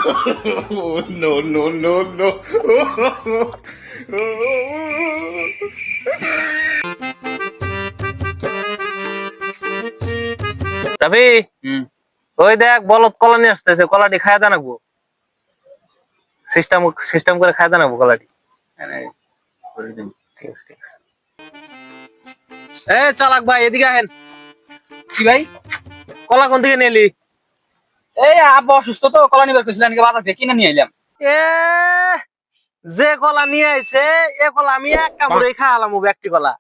Oh, no, no, no, no. রবি ওই দেখ বলদ কলা নিয়ে আসতেছে, কলাটি খায় দানাবো, সিস্টেম সিস্টেম করে খায় দানাবো কলাটি। ঠিক আছে ঠিক আছে। এ চালাক ভাই এদিকে আহেন। কি ভাই? কলা কোন থেকে নিলি? এই আব্বা অসুস্থ তো, কলা নিবার কইছিলেন বাজার থেকে কিনে নিয়ে এলাম। এ যে কলা নিয়ে আইছে এ কলা আমি এক কামড়ে খাওয়ালাম ব্যক্তি কলা।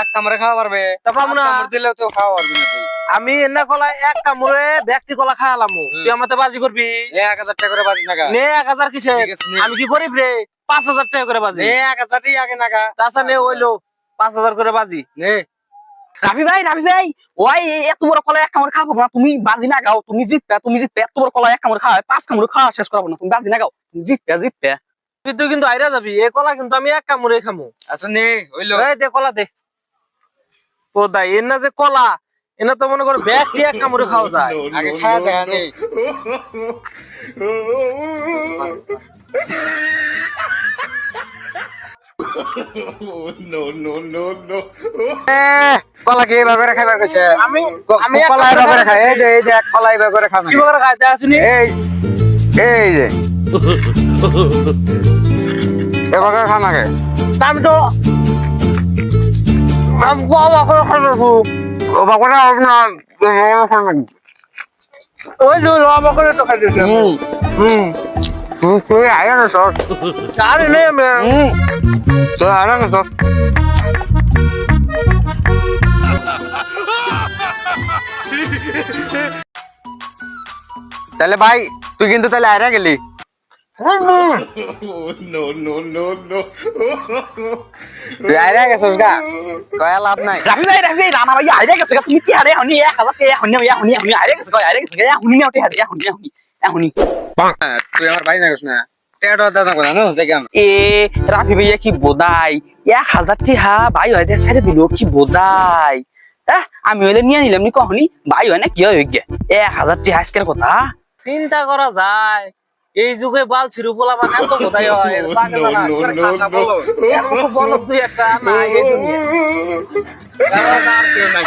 এক কামড়ে খাওয়া পারবে? তা পাবো না। কামড় দিলেও তো খাওয়া পারবি না তুই। আমি এনে কলা এক কামড়ে ব্যক্তি কলা খাওয়ালাম, তুই আমাতে বাজি করবি? 1000 টাকা করে বাজি নাগা। নে 1000 কিসে? ঠিক আছে, নে। আমি কি গরিব রে? 5000 টাকা করে বাজি। 1000 টাকা আগে নাগা। তাছা নে হইলো 5000 করে বাজি। নে রাফি ভাই ওই এত বড় কলা এক কামড় খাবো না, তুমি বাজি না গাও, তুমি জিতবে এত বড় কলা এক কামড় খাওয়া 5 কামড় খাওয়া শেষ করাবো না, তুমি বাজি না গাও, তুমি জিতবে। তুই কিন্তু আইরা যাবি, এ কলা কিন্তু আমি এক কামড়ে খামু। আচ্ছা নে হইলো। এই দে কলা দে। ও দাই এর না যে কলা, এনা তো মনে করো ব্যক্তি এক কামড়ে খাওয়া যায়। আগে খাওয়া দেয় নে। Oh, no, no, no, no. কলা কি এভাবে করে খাইবার কইছে? আমি কলা এভাবে করে খায়। এই যে কলা এভাবে করে খাবে। কি করে খাইতে আসিনি? এই যে এভাবে করে খানা খায়। আমি তো বাবা করে খাইছো। ও বাবা না ওই যে বাবা করে তো খাইতেছে। তুই আয় না সর। আরে নে আমি তুই আয় না সর। তাহলে ভাই তুই কিন্তু তাহলে আয়রা গেলি। Oh, no, no, no, no. তুই আয়রা গেছিস গা, কয়া লাভ নাই। রাফি ভাই রানা ভাই আইরে গেছে গা, তুমি কি হারে হনি 1000 টাকা হনি আইরে গেছে গা, হনি না ওটি হারে হনি। তুই আমার ভাই না কইছ না, টেডো দাদা কইনা নো জায়গা। এ রাফি ভাইয়া কি বোদাই 1000 টাকা ভাই হয় দেয় ছেড়ে দিল, কি বোদাই। আমি হইলে নিয়ে নিলাম নি কখনই, ভাই হয় না কি হয় গে 1000 টাকা আজকের কথা। চিন্তা করা যায় এই যুগে বাল ছিরু পোলা মানে এত বোধাই হয়। Oh, পাকে no, জানা no, করে no, খাসা no. বলো এর মতো বলো তুই একটা না এই দুনিয়া। আর কেউ নাই।